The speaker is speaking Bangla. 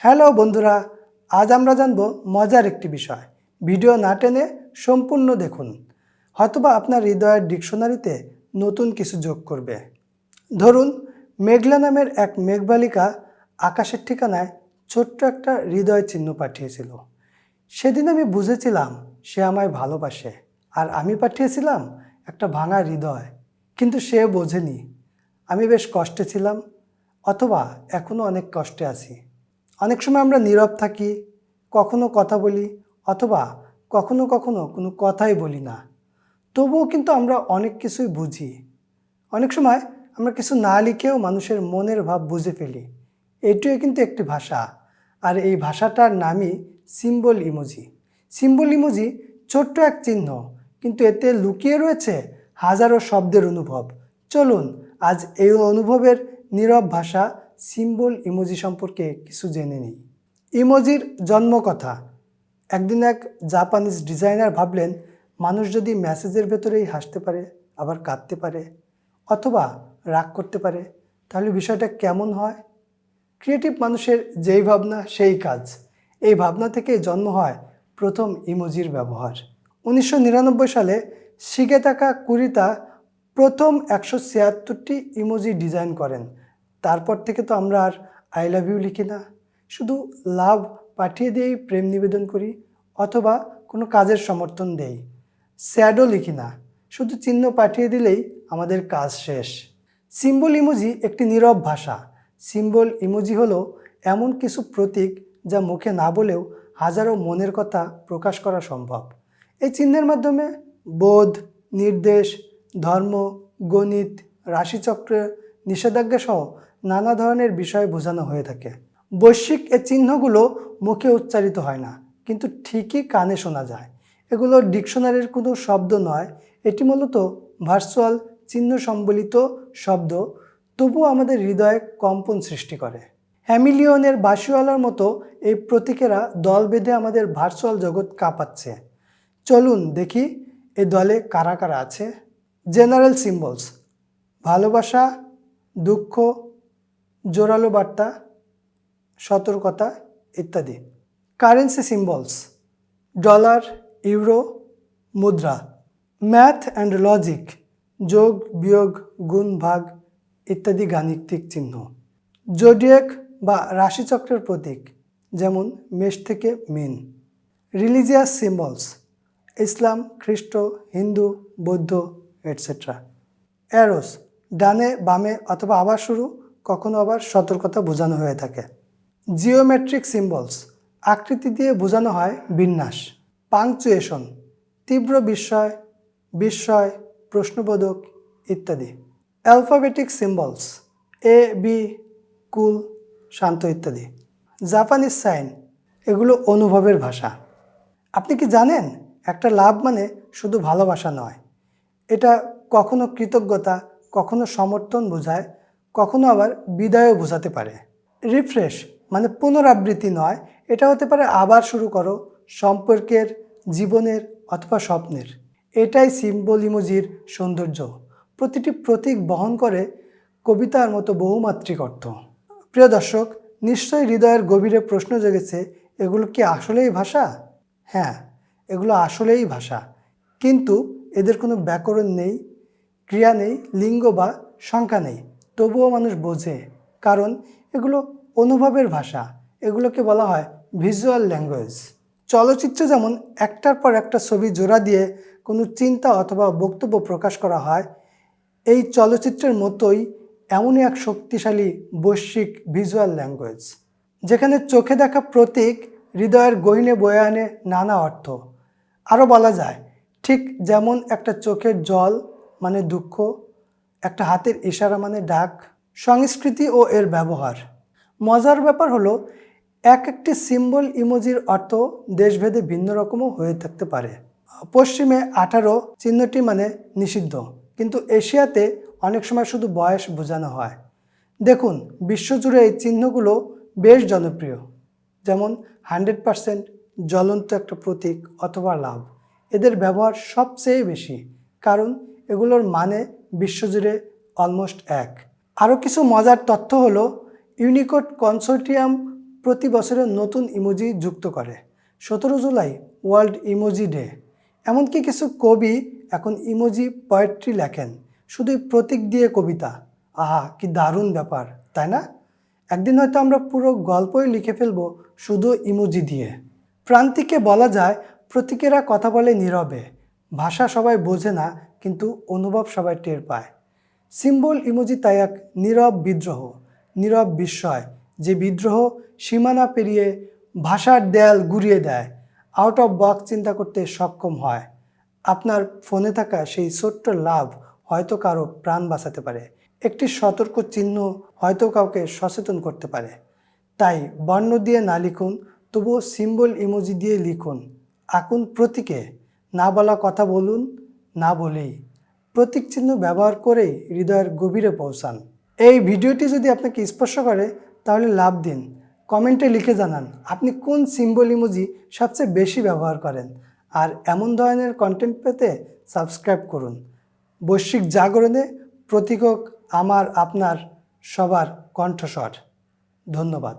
হ্যালো বন্ধুরা, আজ আমরা জানব মজার একটি বিষয়। ভিডিও না টেনে সম্পূর্ণ দেখুন, হয়তোবা আপনার হৃদয়ের ডিকশনারিতে নতুন কিছু যোগ করবে। ধরুন, মেঘলা নামের এক মেঘবালিকা আকাশের ঠিকানায় ছোট্ট একটা হৃদয় চিহ্ন পাঠিয়েছিল। সেদিন আমি বুঝেছিলাম সে আমায় ভালোবাসে, আর আমি পাঠিয়েছিলাম একটা ভাঙা হৃদয়। কিন্তু সে বোঝেনি আমি বেশ কষ্টে ছিলাম, অথবা এখনও অনেক কষ্টে আছি। অনেক সময় আমরা নীরব থাকি, কখনো কথা বলি, অথবা কখনো কখনো কোনো কথাই বলি না। তবুও কিন্তু আমরা অনেক কিছুই বুঝি। অনেক সময় আমরা কিছু না লিখেও মানুষের মনের ভাব বুঝে ফেলি। এটিও কিন্তু একটি ভাষা, আর এই ভাষাটার নামই সিম্বল ইমোজি। সিম্বল ইমোজি ছোট্ট এক চিহ্ন, কিন্তু এতে লুকিয়ে রয়েছে হাজারো শব্দের অনুভব। চলুন আজ এই অনুভবের নীরব ভাষা সিম্বল ইমোজি সম্পর্কে কিছু জেনে নিই। ইমোজির জন্মকথা। একদিন এক জাপানিজ ডিজাইনার ভাবলেন, মানুষ যদি মেসেজের ভেতরেই হাসতে পারে, আবার কাঁদতে পারে, অথবা রাগ করতে পারে, তাহলে বিষয়টা কেমন হয়? ক্রিয়েটিভ মানুষের যেই ভাবনা সেই কাজ। এই ভাবনা থেকেই জন্ম হয় প্রথম ইমোজির ব্যবহার। 1999 সালে শিগেতাকা কুরিতা প্রথম 176টি ইমোজি ডিজাইন করেন। তারপর থেকে তো আমরা আর আই লাভ ইউ লিখি না, শুধু লাভ পাঠিয়ে দিয়েই প্রেম নিবেদন করি, অথবা কোনো কাজের সমর্থন দেই। স্যাডও লিখি না, শুধু চিহ্ন পাঠিয়ে দিলেই আমাদের কাজ শেষ। সিম্বল ইমোজি একটি নীরব ভাষা। সিম্বল ইমোজি হলো এমন কিছু প্রতীক যা মুখে না বলেও হাজারো মনের কথা প্রকাশ করা সম্ভব। এই চিহ্নের মাধ্যমে বোধ, নির্দেশ, ধর্ম, গণিত, রাশিচক্র, নিষেধাজ্ঞা সহ নানা ধরনের বিষয় বোঝানো হয়ে থাকে। বৈশ্বিক এই চিহ্নগুলো মুখে উচ্চারিত হয় না, কিন্তু ঠিকই কানে শোনা যায়। এগুলো ডিকশনারির কোনো শব্দ নয়, এটি মূলত ভার্চুয়াল চিহ্ন সম্বলিত শব্দ, তবুও আমাদের হৃদয়ে কম্পন সৃষ্টি করে। হ্যামিলিয়নের বাঁশিওয়ালার মতো এই প্রতীকেরা দল বেঁধে আমাদের ভার্চুয়াল জগৎ কাঁপাচ্ছে। চলুন দেখি এই দলে কারা কারা আছে। জেনারেল সিম্বলস: ভালোবাসা, দুঃখ, জোরালো বার্তা, সতর্কতা ইত্যাদি। কারেন্সি সিম্বলস: ডলার, ইউরো, মুদ্রা। ম্যাথ অ্যান্ড লজিক: যোগ, বিয়োগ, গুণ, ভাগ ইত্যাদি গাণিতিক চিহ্ন। জোডিয়াক বা রাশিচক্রের প্রতীক, যেমন মেষ থেকে মীন। রিলিজিয়াস সিম্বলস: ইসলাম, খ্রিস্ট, হিন্দু, বৌদ্ধ এটসেট্রা। অ্যারোস: ডানে, বামে অথবা আবার শুরু, কখনো আবার সতর্কতা বোঝানো হয়ে থাকে। জিওমেট্রিক সিম্বলস: আকৃতি দিয়ে বোঝানো হয় বিন্যাস। পাংচুয়েশন: তীব্র বিস্ময়, বিস্ময়, প্রশ্নবোধক ইত্যাদি। Alphabetic symbols: A, B, cool, শান্ত ইত্যাদি। জাপানিজ সাইন: এগুলো অনুভবের ভাষা। আপনি কি জানেন, একটা লাভ মানে শুধু ভালোবাসা নয়, এটা কখনো কৃতজ্ঞতা, কখনো সমর্থন বোঝায়, কখনো আবার বিদায়ও বোঝাতে পারে। রিফ্রেশ মানে পুনরাবৃত্তি নয়, এটা হতে পারে আবার শুরু করো, সম্পর্কের, জীবনের অথবা স্বপ্নের। এটাই সিম্বল ইমোজির সৌন্দর্য। প্রতিটি প্রতীক বহন করে কবিতার মতো বহুমাত্রিক অর্থ। প্রিয় দর্শক, নিশ্চয়ই হৃদয়ের গভীরে প্রশ্ন জেগেছে, এগুলো কি আসলেই ভাষা? হ্যাঁ, এগুলো আসলেই ভাষা, কিন্তু এদের কোনো ব্যাকরণ নেই, ক্রিয়া নেই, লিঙ্গ বা সংখ্যা নেই। তবুও মানুষ বোঝে, কারণ এগুলো অনুভবের ভাষা। এগুলোকে বলা হয় ভিজুয়াল ল্যাঙ্গুয়েজ। চলচ্চিত্রে যেমন একটার পর একটা ছবি জোড়া দিয়ে কোনো চিন্তা অথবা বক্তব্য প্রকাশ করা হয়, এই চলচ্চিত্রের মতোই এমনই এক শক্তিশালী বৈশ্বিক ভিজুয়াল ল্যাঙ্গুয়েজ, যেখানে চোখে দেখা প্রতীক হৃদয়ের গহীনে বয়ে আনে নানা অর্থ। আরও বলা যায়, ঠিক যেমন একটা চোখের জল মানে দুঃখ, একটা হাতের ইশারা মানে ডাক। সংস্কৃতি ও এর ব্যবহার। মজার ব্যাপার হলো, একটি সিম্বল ইমোজির অর্থ দেশভেদে ভিন্ন রকমও হয়ে থাকতে পারে। পশ্চিমে 18 চিহ্নটি মানে নিষিদ্ধ, কিন্তু এশিয়াতে অনেক সময় শুধু বয়স বোঝানো হয়। দেখুন, বিশ্বজুড়ে এই চিহ্নগুলো বেশ জনপ্রিয়, যেমন 100% জ্বলন্ত একটা প্রতীক অথবা লাভ। এদের ব্যবহার সবচেয়ে বেশি, কারণ এগুলোর মানে বিশ্বজুড়ে অলমোস্ট এক। আরও কিছু মজার তথ্য হলো, ইউনিকোড কনসোর্টিয়াম প্রতি বছরের নতুন ইমোজি যুক্ত করে। 17 জুলাই ওয়ার্ল্ড ইমোজি ডে। এমনকি কিছু কবি এখন ইমোজি পোয়েট্রি লেখেন, শুধুই প্রতীক দিয়ে কবিতা। আহা, কি দারুণ ব্যাপার, তাই না? একদিন হয়তো আমরা পুরো গল্পই লিখে ফেলবো শুধু ইমোজি দিয়ে। প্রান্তিকে বলা যায়, প্রতীকেরা কথা বলে নীরবে। ভাষা সবাই বোঝে না, কিন্তু অনুভব সবাই টের পায়। সিম্বল ইমোজি তাই এক নীরব বিদ্রোহ, নীরব বিস্ময়, যে বিদ্রোহ সীমানা পেরিয়ে ভাষার দেয়াল গুড়িয়ে দেয়, আউট অফ বক্স চিন্তা করতে সক্ষম হয়। আপনার ফোনে থাকা সেই ছোট্ট লাভ হয়তো কারো প্রাণ বাঁচাতে পারে, একটি সতর্ক চিহ্ন হয়তো কাউকে সচেতন করতে পারে। তাই বর্ণ দিয়ে না লিখুন, তবুও সিম্বল ইমোজি দিয়ে লিখুন। আঁকুন প্রতীকে, না বলা কথা বলুন, না বলেই প্রতীক চিহ্ন ব্যবহার করেই হৃদয়ের গভীরে পৌঁছান। এই ভিডিওটি যদি আপনাকে স্পর্শ করে তাহলে লাভ দিন, কমেন্টে লিখে জানান আপনি কোন সিম্বল ইমোজি সবচেয়ে বেশি ব্যবহার করেন। আর এমন ধরনের কন্টেন্ট পেতে সাবস্ক্রাইব করুন। বৈশ্বিক জাগরণে প্রতীক হোক আমার আপনার সবার কণ্ঠস্বর। ধন্যবাদ।